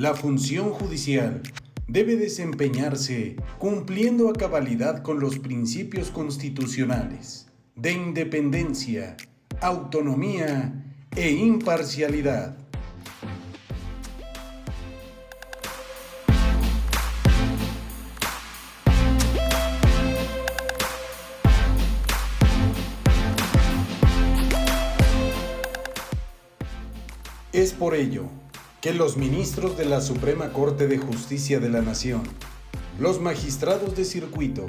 La función judicial debe desempeñarse cumpliendo a cabalidad con los principios constitucionales de independencia, autonomía e imparcialidad. Es por ello que los ministros de la Suprema Corte de Justicia de la Nación, los magistrados de circuito,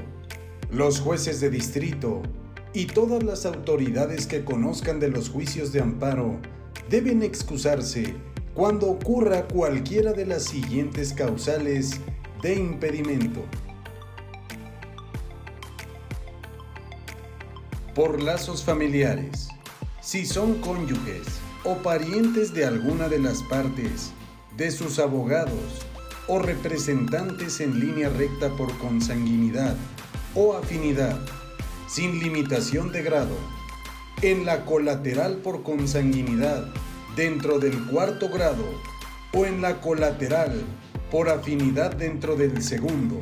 los jueces de distrito y todas las autoridades que conozcan de los juicios de amparo deben excusarse cuando ocurra cualquiera de las siguientes causales de impedimento: por lazos familiares, si son cónyuges o parientes de alguna de las partes, de sus abogados o representantes en línea recta por consanguinidad o afinidad, sin limitación de grado, en la colateral por consanguinidad dentro del cuarto grado o en la colateral por afinidad dentro del segundo.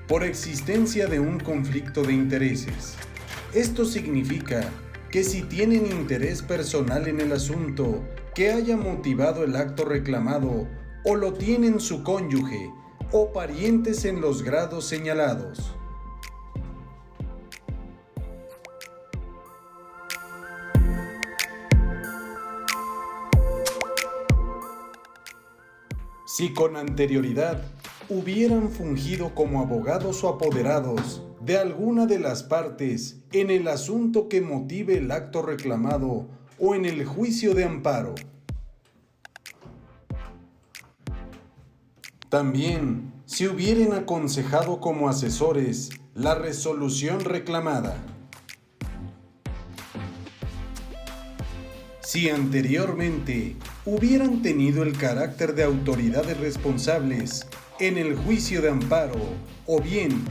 Por existencia de un conflicto de intereses. Esto significa que si tienen interés personal en el asunto que haya motivado el acto reclamado o lo tienen su cónyuge o parientes en los grados señalados. Si con anterioridad hubieran fungido como abogados o apoderados de alguna de las partes en el asunto que motive el acto reclamado o en el juicio de amparo. También, si hubieran aconsejado como asesores la resolución reclamada. Si anteriormente hubieran tenido el carácter de autoridades responsables en el juicio de amparo, o bien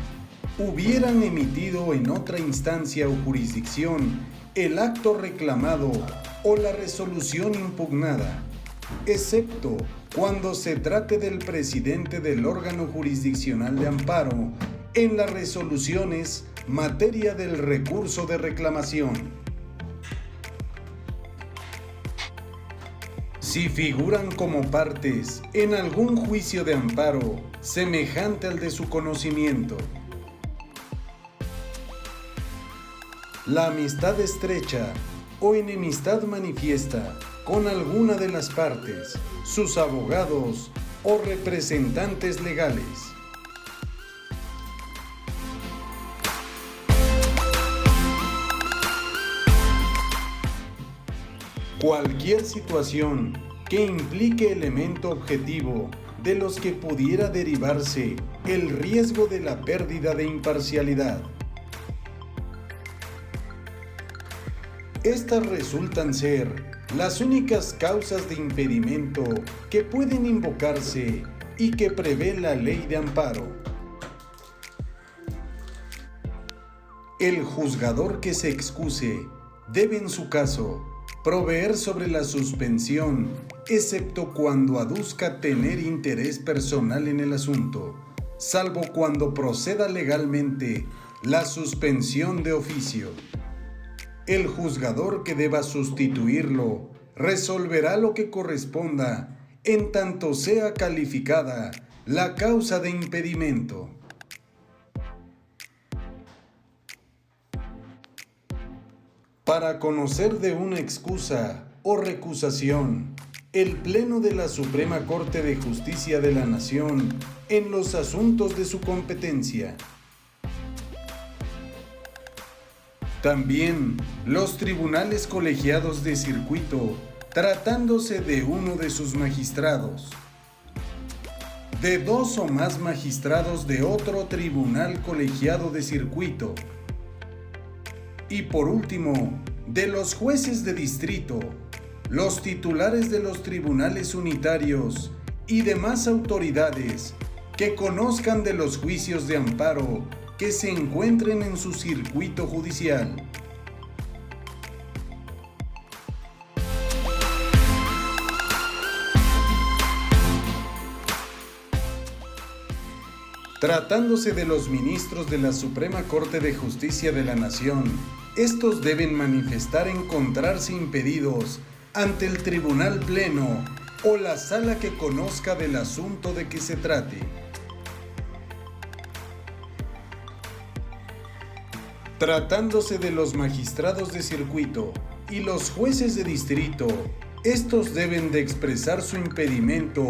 hubieran emitido en otra instancia o jurisdicción el acto reclamado o la resolución impugnada, excepto cuando se trate del presidente del órgano jurisdiccional de amparo en las resoluciones materia del recurso de reclamación. Si figuran como partes en algún juicio de amparo semejante al de su conocimiento. La amistad estrecha o enemistad manifiesta con alguna de las partes, sus abogados o representantes legales. Cualquier situación que implique elemento objetivo de los que pudiera derivarse el riesgo de la pérdida de imparcialidad. Estas resultan ser las únicas causas de impedimento que pueden invocarse y que prevé la ley de amparo. El juzgador que se excuse debe en su caso proveer sobre la suspensión, excepto cuando aduzca tener interés personal en el asunto, salvo cuando proceda legalmente la suspensión de oficio. El juzgador que deba sustituirlo resolverá lo que corresponda en tanto sea calificada la causa de impedimento. Para conocer de una excusa o recusación, el Pleno de la Suprema Corte de Justicia de la Nación en los asuntos de su competencia. También los tribunales colegiados de circuito, tratándose de uno de sus magistrados. De dos o más magistrados de otro tribunal colegiado de circuito. Y por último, de los jueces de distrito, los titulares de los tribunales unitarios y demás autoridades que conozcan de los juicios de amparo que se encuentren en su circuito judicial. Tratándose de los ministros de la Suprema Corte de Justicia de la Nación, estos deben manifestar encontrarse impedidos ante el Tribunal Pleno o la sala que conozca del asunto de que se trate. Tratándose de los magistrados de circuito y los jueces de distrito, estos deben de expresar su impedimento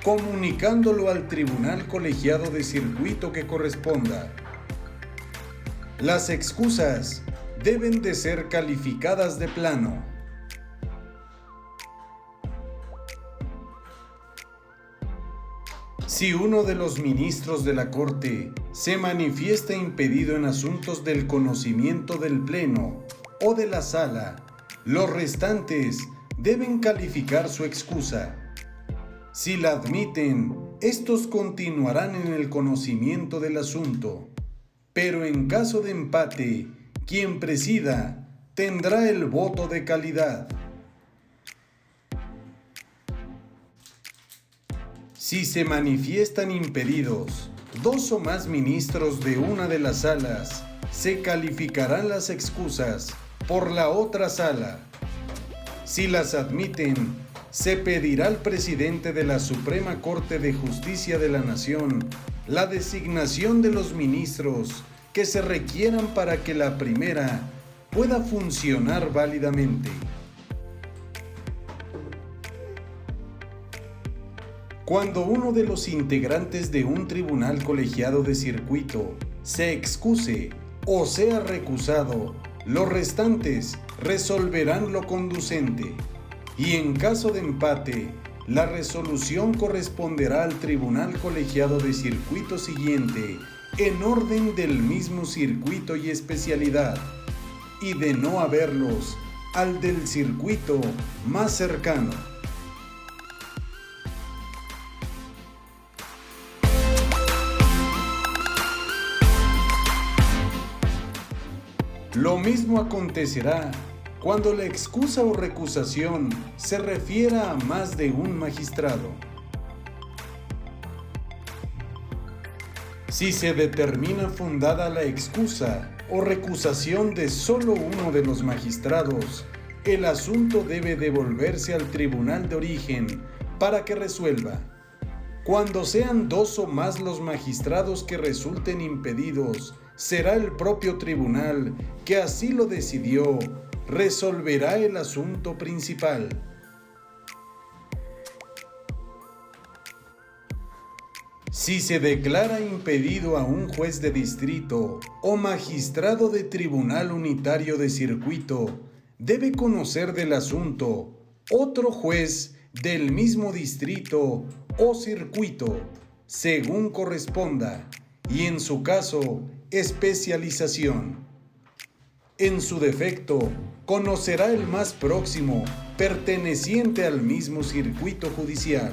comunicándolo al tribunal colegiado de circuito que corresponda. Las excusas deben de ser calificadas de plano. Si uno de los ministros de la Corte se manifiesta impedido en asuntos del conocimiento del Pleno o de la Sala, los restantes deben calificar su excusa. Si la admiten, estos continuarán en el conocimiento del asunto, pero en caso de empate, quien presida tendrá el voto de calidad. Si se manifiestan impedidos 2 o más ministros de una de las salas, se calificarán las excusas por la otra sala. Si las admiten, se pedirá al presidente de la Suprema Corte de Justicia de la Nación la designación de los ministros que se requieran para que la primera pueda funcionar válidamente. Cuando uno de los integrantes de un tribunal colegiado de circuito se excuse o sea recusado, los restantes resolverán lo conducente, y en caso de empate, la resolución corresponderá al tribunal colegiado de circuito siguiente en orden del mismo circuito y especialidad, y de no haberlos, al del circuito más cercano. Lo mismo acontecerá cuando la excusa o recusación se refiera a más de un magistrado. Si se determina fundada la excusa o recusación de solo uno de los magistrados, el asunto debe devolverse al tribunal de origen para que resuelva. Cuando sean 2 o más los magistrados que resulten impedidos, será el propio tribunal que así lo decidió, resolverá el asunto principal. Si se declara impedido a un juez de distrito o magistrado de tribunal unitario de circuito, debe conocer del asunto otro juez del mismo distrito o circuito, según corresponda, y en su caso, especialización. En su defecto, conocerá el más próximo, perteneciente al mismo circuito judicial.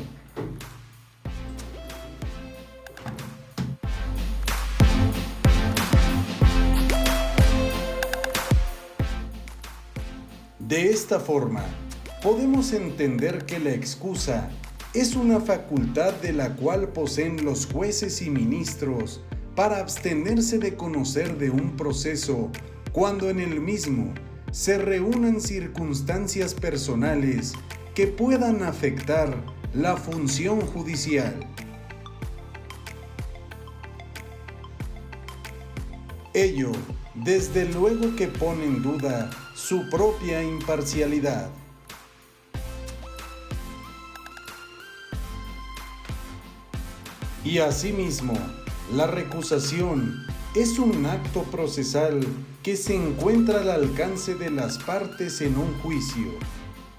De esta forma, podemos entender que la excusa es una facultad de la cual poseen los jueces y ministros para abstenerse de conocer de un proceso cuando en el mismo se reúnan circunstancias personales que puedan afectar la función judicial. Ello, desde luego que pone en duda su propia imparcialidad. Y asimismo, la recusación es un acto procesal que se encuentra al alcance de las partes en un juicio,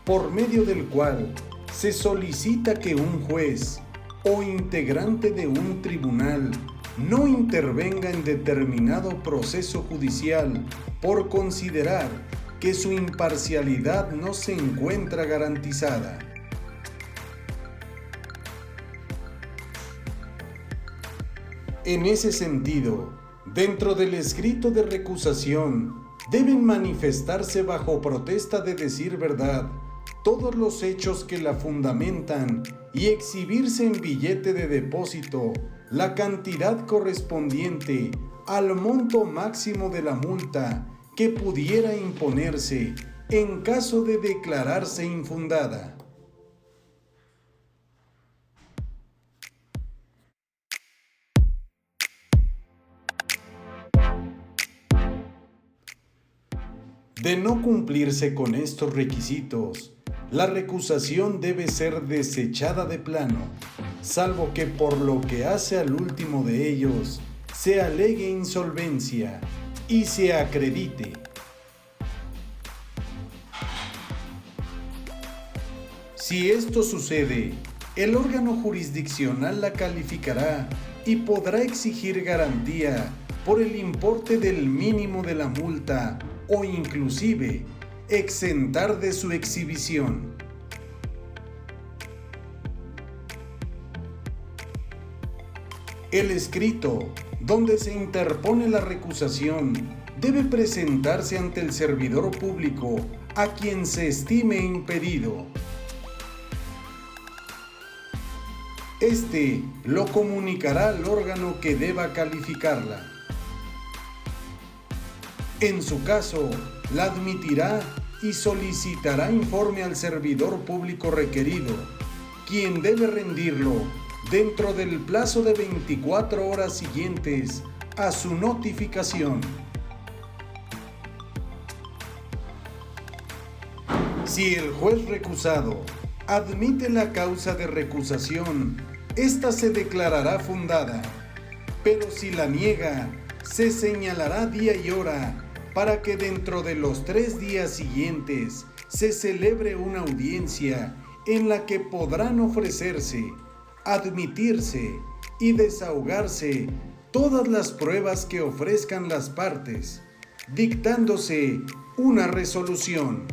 por medio del cual se solicita que un juez o integrante de un tribunal no intervenga en determinado proceso judicial por considerar que su imparcialidad no se encuentra garantizada. En ese sentido, Dentro del escrito de recusación, deben manifestarse bajo protesta de decir verdad todos los hechos que la fundamentan y exhibirse en billete de depósito la cantidad correspondiente al monto máximo de la multa que pudiera imponerse en caso de declararse infundada. De no cumplirse con estos requisitos, la recusación debe ser desechada de plano, salvo que por lo que hace al último de ellos se alegue insolvencia y se acredite. Si esto sucede, el órgano jurisdiccional la calificará y podrá exigir garantía por el importe del mínimo de la multa o inclusive exentar de su exhibición. El escrito donde se interpone la recusación debe presentarse ante el servidor público a quien se estime impedido. Este lo comunicará al órgano que deba calificarla. En su caso, la admitirá y solicitará informe al servidor público requerido, quien debe rendirlo dentro del plazo de 24 horas siguientes a su notificación. Si el juez recusado admite la causa de recusación, ésta se declarará fundada, pero si la niega, se señalará día y hora para que dentro de los 3 días siguientes se celebre una audiencia en la que podrán ofrecerse, admitirse y desahogarse todas las pruebas que ofrezcan las partes, dictándose una resolución.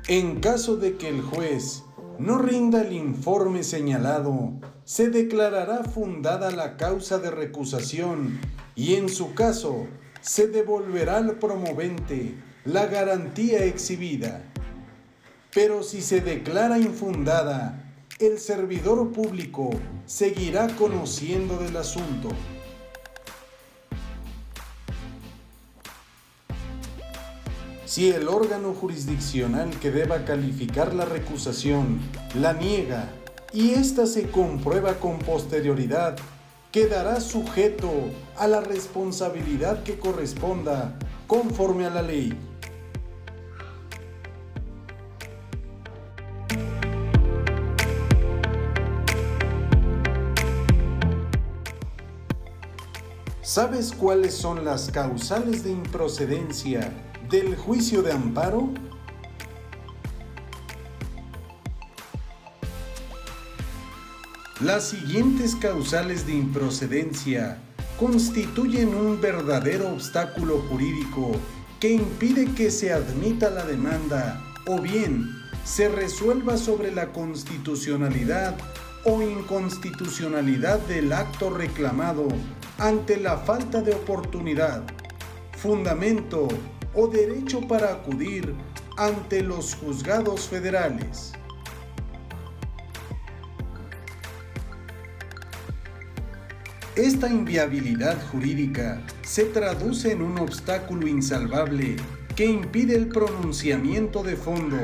En caso de que el juez no rinda el informe señalado, se declarará fundada la causa de recusación y en su caso se devolverá al promovente la garantía exhibida. Pero si se declara infundada, el servidor público seguirá conociendo del asunto. Si el órgano jurisdiccional que deba calificar la recusación la niega y ésta se comprueba con posterioridad, quedará sujeto a la responsabilidad que corresponda conforme a la ley. ¿Sabes cuáles son las causales de improcedencia del juicio de amparo? Las siguientes causales de improcedencia constituyen un verdadero obstáculo jurídico que impide que se admita la demanda o bien se resuelva sobre la constitucionalidad o inconstitucionalidad del acto reclamado ante la falta de oportunidad, fundamento o derecho para acudir ante los juzgados federales. Esta inviabilidad jurídica se traduce en un obstáculo insalvable que impide el pronunciamiento de fondo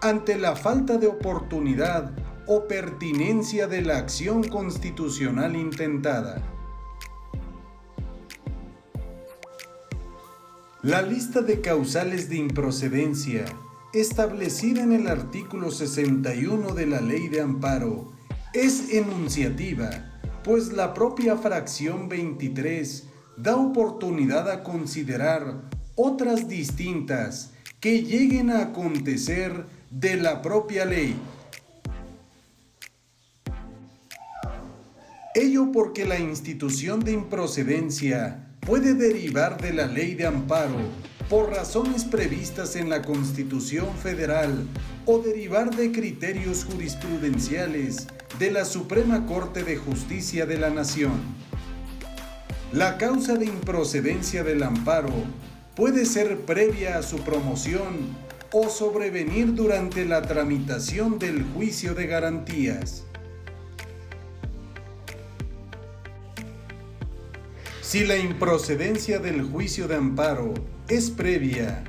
ante la falta de oportunidad o pertinencia de la acción constitucional intentada. La lista de causales de improcedencia, establecida en el artículo 61 de la Ley de Amparo, es enunciativa, pues la propia fracción 23 da oportunidad a considerar otras distintas que lleguen a acontecer de la propia ley. Ello porque la institución de improcedencia puede derivar de la Ley de Amparo por razones previstas en la Constitución Federal o derivar de criterios jurisprudenciales de la Suprema Corte de Justicia de la Nación. La causa de improcedencia del amparo puede ser previa a su promoción o sobrevenir durante la tramitación del juicio de garantías. Si la improcedencia del juicio de amparo es previa,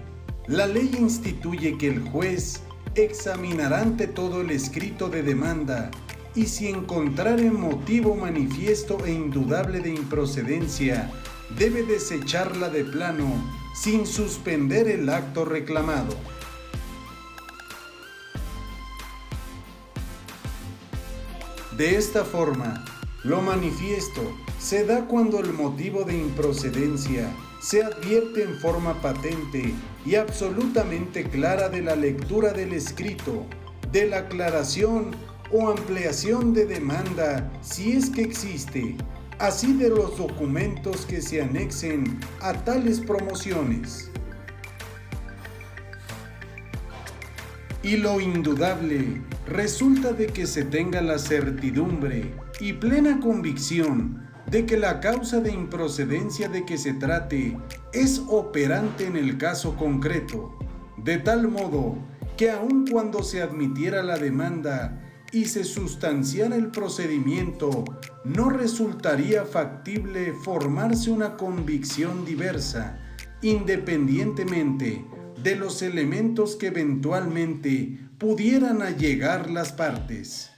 la ley instituye que el juez examinará ante todo el escrito de demanda y si encontrare motivo manifiesto e indudable de improcedencia, debe desecharla de plano sin suspender el acto reclamado. De esta forma, lo manifiesto se da cuando el motivo de improcedencia se advierte en forma patente y absolutamente clara de la lectura del escrito, de la aclaración o ampliación de demanda, si es que existe, así de los documentos que se anexen a tales promociones. Y lo indudable resulta de que se tenga la certidumbre y plena convicción de que la causa de improcedencia de que se trate es operante en el caso concreto, de tal modo que aun cuando se admitiera la demanda y se sustanciara el procedimiento, no resultaría factible formarse una convicción diversa, independientemente de los elementos que eventualmente pudieran allegar las partes.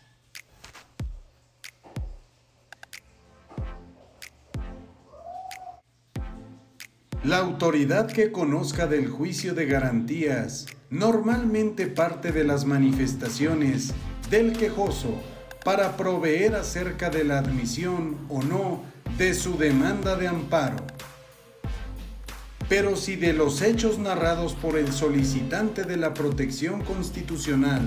La autoridad que conozca del juicio de garantías normalmente parte de las manifestaciones del quejoso para proveer acerca de la admisión o no de su demanda de amparo. Pero si de los hechos narrados por el solicitante de la protección constitucional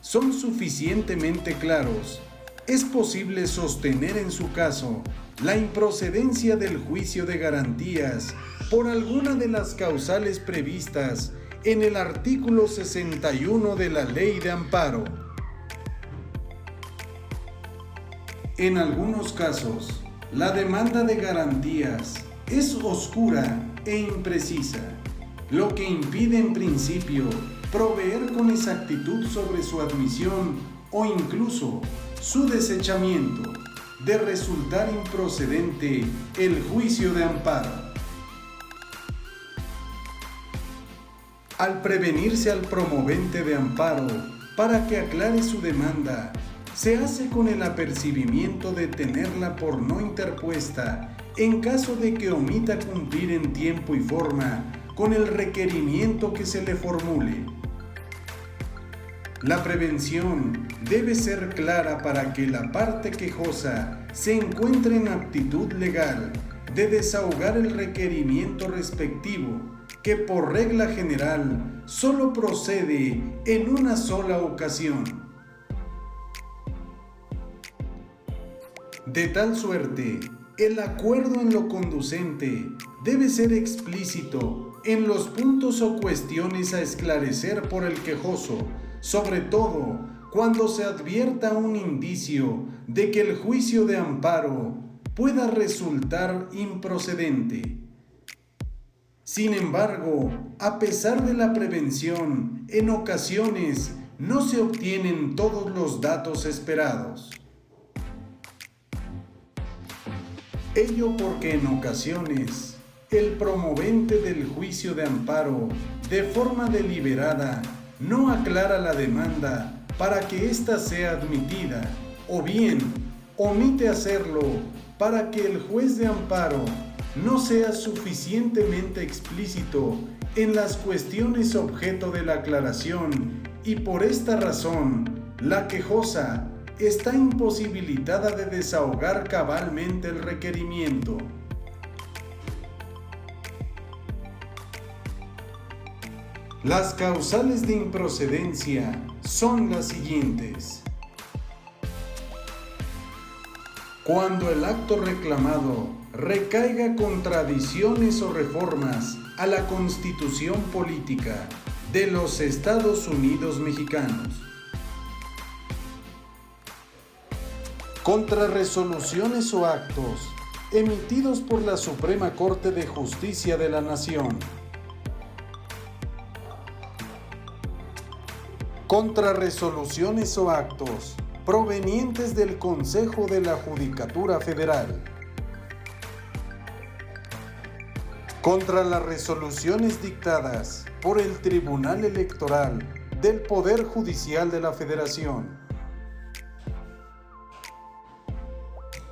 son suficientemente claros, es posible sostener en su caso la improcedencia del juicio de garantías por alguna de las causales previstas en el artículo 61 de la Ley de Amparo. En algunos casos, la demanda de garantías es oscura e imprecisa, lo que impide en principio proveer con exactitud sobre su admisión o incluso su desechamiento, de resultar improcedente el juicio de amparo. Al prevenirse al promovente de amparo para que aclare su demanda, se hace con el apercibimiento de tenerla por no interpuesta en caso de que omita cumplir en tiempo y forma con el requerimiento que se le formule. La prevención debe ser clara para que la parte quejosa se encuentre en aptitud legal de desahogar el requerimiento respectivo, que por regla general solo procede en una sola ocasión. De tal suerte, el acuerdo en lo conducente debe ser explícito en los puntos o cuestiones a esclarecer por el quejoso, sobre todo cuando se advierta un indicio de que el juicio de amparo pueda resultar improcedente. Sin embargo, a pesar de la prevención, en ocasiones no se obtienen todos los datos esperados. Ello porque en ocasiones el promovente del juicio de amparo, de forma deliberada, no aclara la demanda para que ésta sea admitida, o bien omite hacerlo para que el juez de amparo no sea suficientemente explícito en las cuestiones objeto de la aclaración, y por esta razón la quejosa está imposibilitada de desahogar cabalmente el requerimiento. Las causales de improcedencia son las siguientes. Cuando el acto reclamado recaiga contradicciones o reformas a la Constitución política de los Estados Unidos mexicanos. contra resoluciones o actos emitidos por la Suprema Corte de Justicia de la Nación, contra resoluciones o actos provenientes del Consejo de la Judicatura Federal, contra las resoluciones dictadas por el Tribunal Electoral del Poder Judicial de la Federación.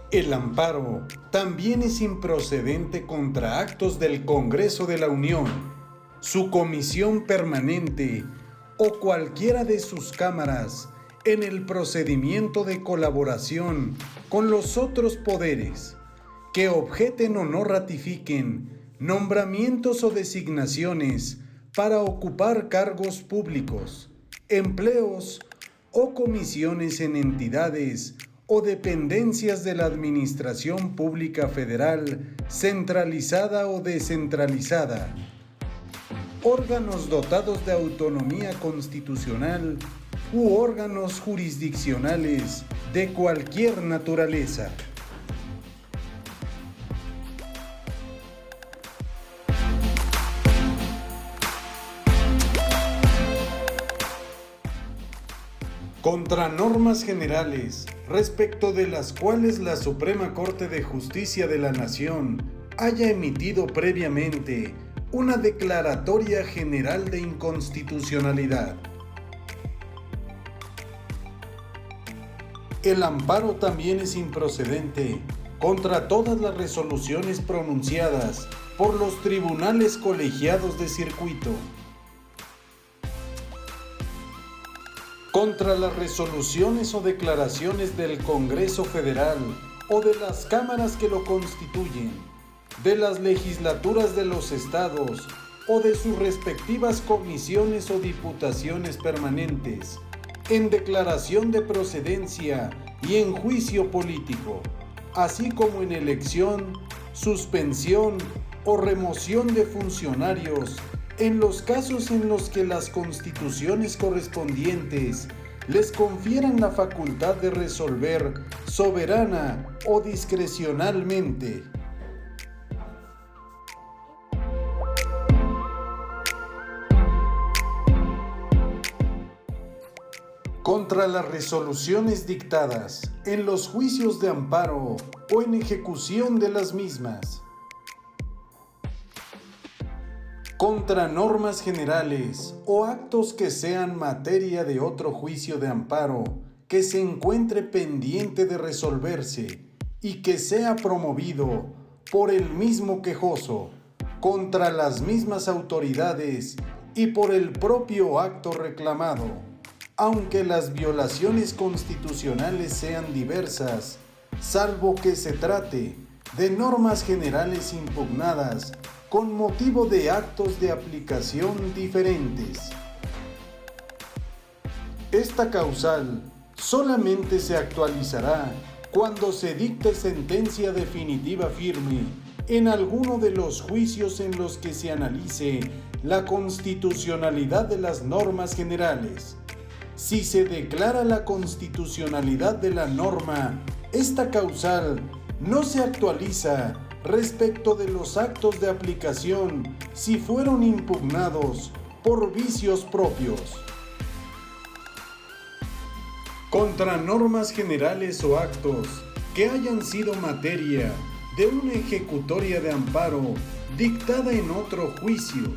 El amparo también es improcedente contra actos del Congreso de la Unión, su comisión permanente o cualquiera de sus cámaras en el procedimiento de colaboración con los otros poderes que objeten o no ratifiquen nombramientos o designaciones para ocupar cargos públicos, empleos o comisiones en entidades o dependencias de la Administración Pública Federal, centralizada o descentralizada, órganos dotados de autonomía constitucional u órganos jurisdiccionales de cualquier naturaleza. Contra normas generales, respecto de las cuales la Suprema Corte de Justicia de la Nación haya emitido previamente una declaratoria general de inconstitucionalidad. El amparo también es improcedente contra todas las resoluciones pronunciadas por los tribunales colegiados de circuito, contra las resoluciones o declaraciones del Congreso Federal o de las cámaras que lo constituyen, de las legislaturas de los estados o de sus respectivas comisiones o diputaciones permanentes, en declaración de procedencia y en juicio político, así como en elección, suspensión o remoción de funcionarios en los casos en los que las constituciones correspondientes les confieran la facultad de resolver soberana o discrecionalmente. Contra las resoluciones dictadas en los juicios de amparo o en ejecución de las mismas, contra normas generales o actos que sean materia de otro juicio de amparo que se encuentre pendiente de resolverse y que sea promovido por el mismo quejoso, contra las mismas autoridades y por el propio acto reclamado, aunque las violaciones constitucionales sean diversas, salvo que se trate de normas generales impugnadas con motivo de actos de aplicación diferentes. Esta causal solamente se actualizará cuando se dicte sentencia definitiva firme en alguno de los juicios en los que se analice la constitucionalidad de las normas generales. Si se declara la constitucionalidad de la norma, esta causal no se actualiza respecto de los actos de aplicación si fueron impugnados por vicios propios. Contra normas generales o actos que hayan sido materia de una ejecutoria de amparo dictada en otro juicio.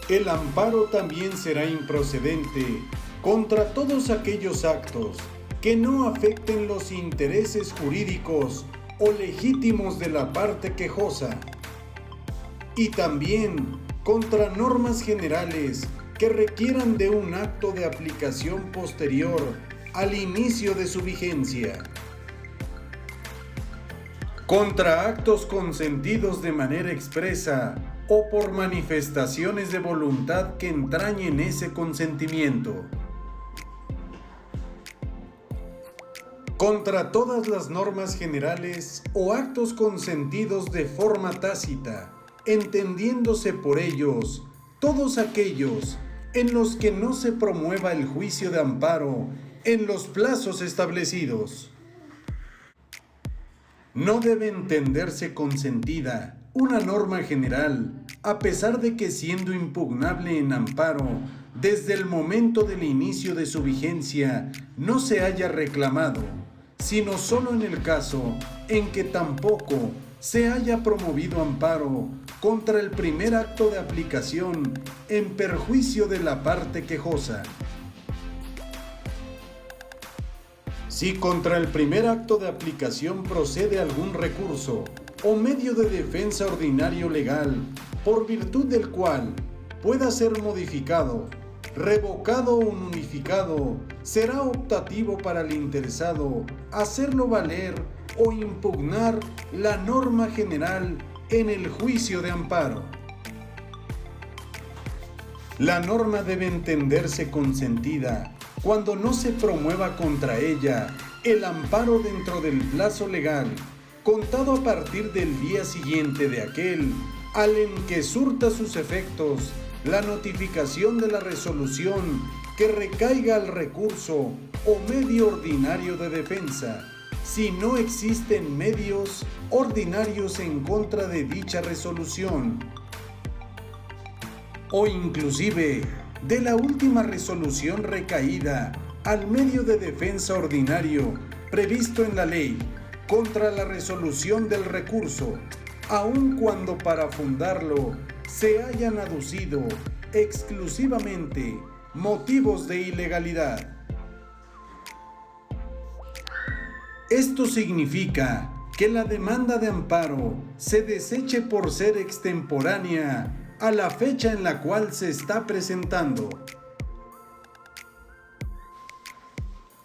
El amparo también será improcedente contra todos aquellos actos que no afecten los intereses jurídicos o legítimos de la parte quejosa, y también contra normas generales que requieran de un acto de aplicación posterior al inicio de su vigencia, contra actos consentidos de manera expresa o por manifestaciones de voluntad que entrañen ese consentimiento, contra todas las normas generales o actos consentidos de forma tácita, entendiéndose por ellos todos aquellos en los que no se promueva el juicio de amparo en los plazos establecidos. No debe entenderse consentida una norma general, a pesar de que siendo impugnable en amparo, desde el momento del inicio de su vigencia no se haya reclamado, sino solo en el caso en que tampoco se haya promovido amparo contra el primer acto de aplicación en perjuicio de la parte quejosa. Si contra el primer acto de aplicación procede algún recurso o medio de defensa ordinario legal, por virtud del cual pueda ser modificado, revocado o nulificado, será optativo para el interesado hacerlo valer o impugnar la norma general en el juicio de amparo. La norma debe entenderse consentida cuando no se promueva contra ella el amparo dentro del plazo legal, contado a partir del día siguiente de aquel al en que surta sus efectos la notificación de la resolución que recaiga al recurso o medio ordinario de defensa, si no existen medios ordinarios en contra de dicha resolución, o inclusive de la última resolución recaída al medio de defensa ordinario previsto en la ley contra la resolución del recurso, aun cuando para fundarlo se hayan aducido exclusivamente motivos de ilegalidad. Esto significa que la demanda de amparo se deseche por ser extemporánea a la fecha en la cual se está presentando.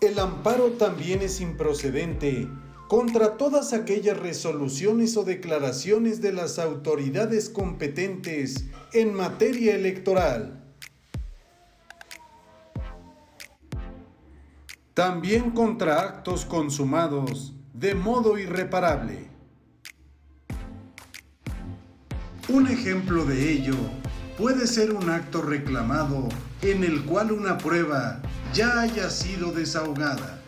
El amparo también es improcedente contra todas aquellas resoluciones o declaraciones de las autoridades competentes en materia electoral. También contra actos consumados de modo irreparable. Un ejemplo de ello puede ser un acto reclamado en el cual una prueba ya haya sido desahogada.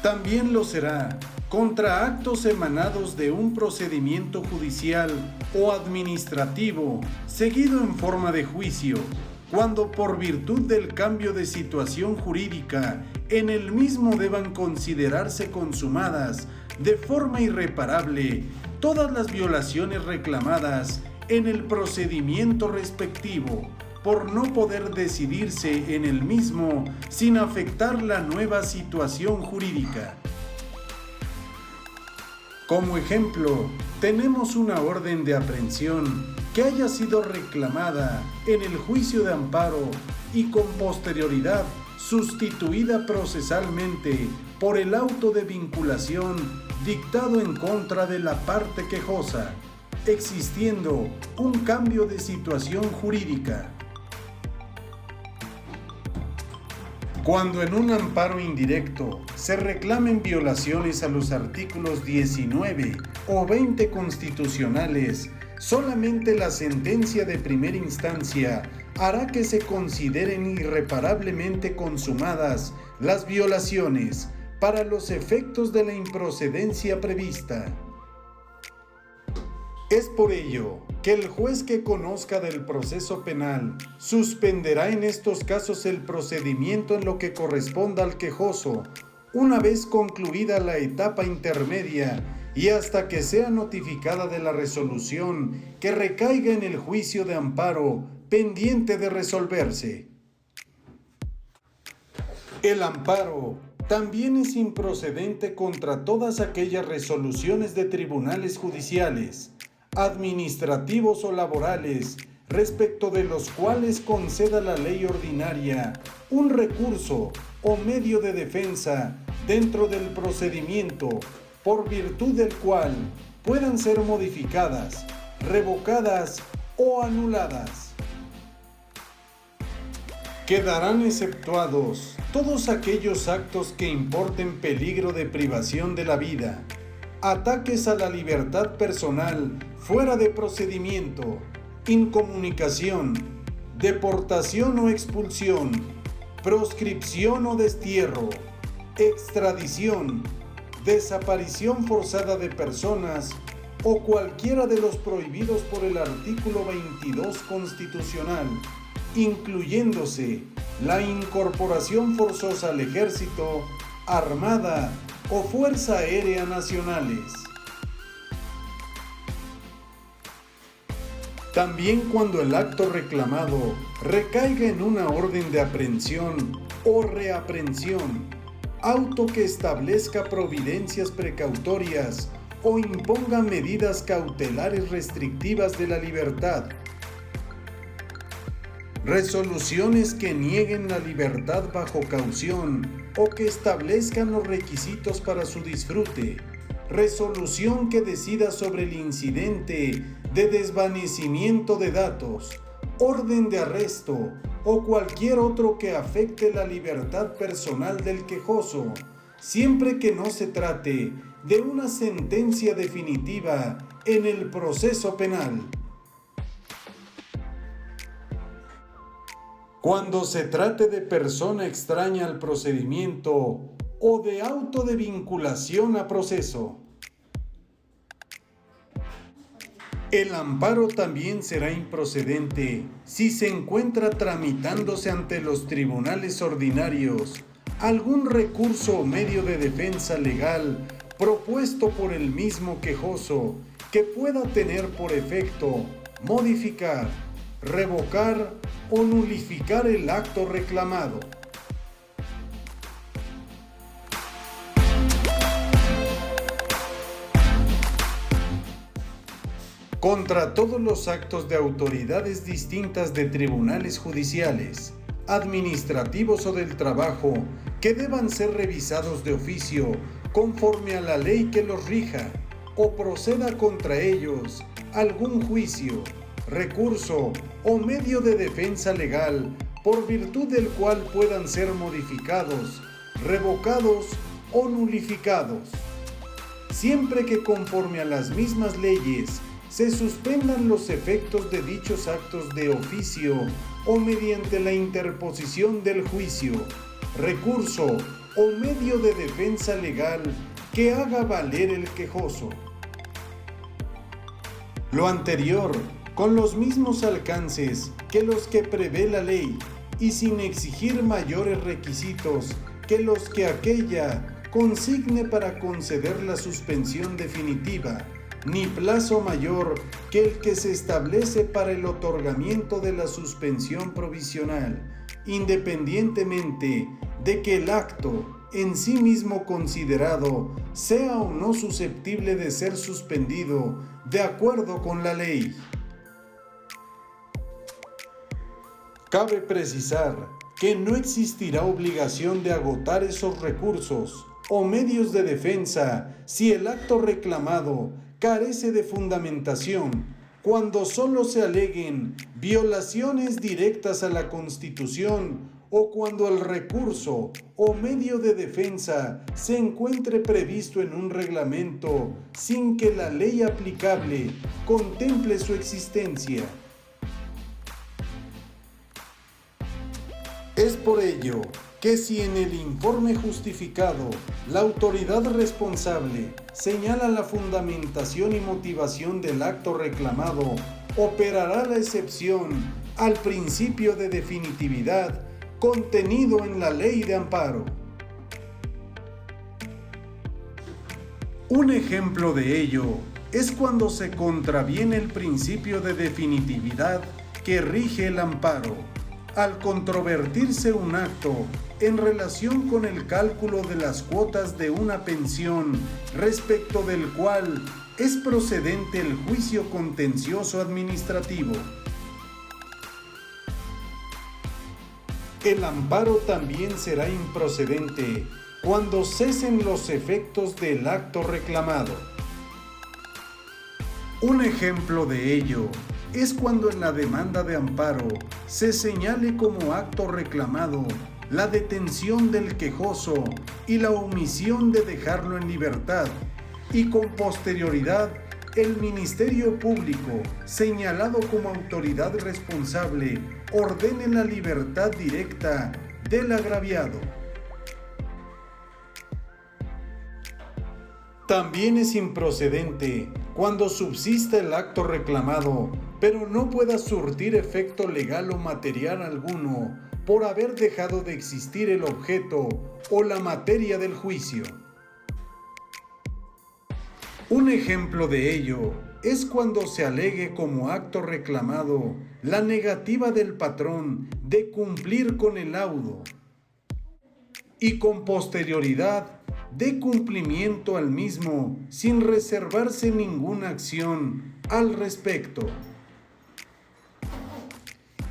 También lo será contra actos emanados de un procedimiento judicial o administrativo seguido en forma de juicio, cuando por virtud del cambio de situación jurídica en el mismo deban considerarse consumadas de forma irreparable todas las violaciones reclamadas en el procedimiento respectivo, por no poder decidirse en el mismo sin afectar la nueva situación jurídica. Como ejemplo, tenemos una orden de aprehensión que haya sido reclamada en el juicio de amparo y con posterioridad sustituida procesalmente por el auto de vinculación dictado en contra de la parte quejosa, existiendo un cambio de situación jurídica. Cuando en un amparo indirecto se reclamen violaciones a los artículos 19 o 20 constitucionales, solamente la sentencia de primera instancia hará que se consideren irreparablemente consumadas las violaciones para los efectos de la improcedencia prevista. Es por ello que el juez que conozca del proceso penal suspenderá en estos casos el procedimiento en lo que corresponda al quejoso, una vez concluida la etapa intermedia y hasta que sea notificada de la resolución que recaiga en el juicio de amparo pendiente de resolverse. El amparo también es improcedente contra todas aquellas resoluciones de tribunales judiciales, administrativos o laborales, respecto de los cuales conceda la ley ordinaria un recurso o medio de defensa dentro del procedimiento, por virtud del cual puedan ser modificadas, revocadas o anuladas. Quedarán exceptuados todos aquellos actos que importen peligro de privación de la vida, ataques a la libertad personal fuera de procedimiento, incomunicación, deportación o expulsión, proscripción o destierro, extradición, desaparición forzada de personas o cualquiera de los prohibidos por el artículo 22 constitucional, incluyéndose la incorporación forzosa al ejército, armada o fuerza aérea nacionales. También cuando el acto reclamado recaiga en una orden de aprehensión o reaprehensión, auto que establezca providencias precautorias o imponga medidas cautelares restrictivas de la libertad, resoluciones que nieguen la libertad bajo caución o que establezcan los requisitos para su disfrute, resolución que decida sobre el incidente de desvanecimiento de datos, orden de arresto o cualquier otro que afecte la libertad personal del quejoso, siempre que no se trate de una sentencia definitiva en el proceso penal. Cuando se trate de persona extraña al procedimiento o de auto de vinculación a proceso. El amparo también será improcedente si se encuentra tramitándose ante los tribunales ordinarios algún recurso o medio de defensa legal propuesto por el mismo quejoso que pueda tener por efecto modificar, revocar o nulificar el acto reclamado. Contra todos los actos de autoridades distintas de tribunales judiciales, administrativos o del trabajo que deban ser revisados de oficio conforme a la ley que los rija o proceda contra ellos algún juicio, recurso o medio de defensa legal por virtud del cual puedan ser modificados, revocados o nulificados, siempre que conforme a las mismas leyes se suspendan los efectos de dichos actos de oficio o mediante la interposición del juicio, recurso o medio de defensa legal que haga valer el quejoso. Lo anterior, con los mismos alcances que los que prevé la ley y sin exigir mayores requisitos que los que aquella consigne para conceder la suspensión definitiva, ni plazo mayor que el que se establece para el otorgamiento de la suspensión provisional, independientemente de que el acto en sí mismo considerado sea o no susceptible de ser suspendido de acuerdo con la ley. Cabe precisar que no existirá obligación de agotar esos recursos o medios de defensa si el acto reclamado carece de fundamentación, cuando solo se aleguen violaciones directas a la Constitución o cuando el recurso o medio de defensa se encuentre previsto en un reglamento sin que la ley aplicable contemple su existencia. Es por ello que si en el informe justificado la autoridad responsable señala la fundamentación y motivación del acto reclamado, operará la excepción al principio de definitividad contenido en la ley de amparo. Un ejemplo de ello es cuando se contraviene el principio de definitividad que rige el amparo, al controvertirse un acto en relación con el cálculo de las cuotas de una pensión respecto del cual es procedente el juicio contencioso administrativo. El amparo también será improcedente cuando cesen los efectos del acto reclamado. Un ejemplo de ello es cuando en la demanda de amparo se señale como acto reclamado la detención del quejoso y la omisión de dejarlo en libertad, y con posterioridad el Ministerio Público, señalado como autoridad responsable, ordene la libertad directa del agraviado. También es improcedente cuando subsista el acto reclamado, pero no pueda surtir efecto legal o material alguno por haber dejado de existir el objeto o la materia del juicio. Un ejemplo de ello es cuando se alegue como acto reclamado la negativa del patrón de cumplir con el laudo y con posterioridad de cumplimiento al mismo sin reservarse ninguna acción al respecto.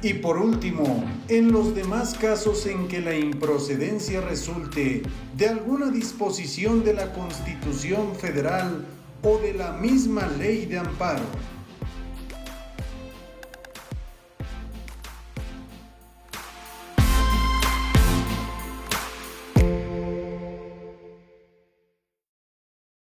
Y por último, en los demás casos en que la improcedencia resulte de alguna disposición de la Constitución Federal o de la misma ley de amparo,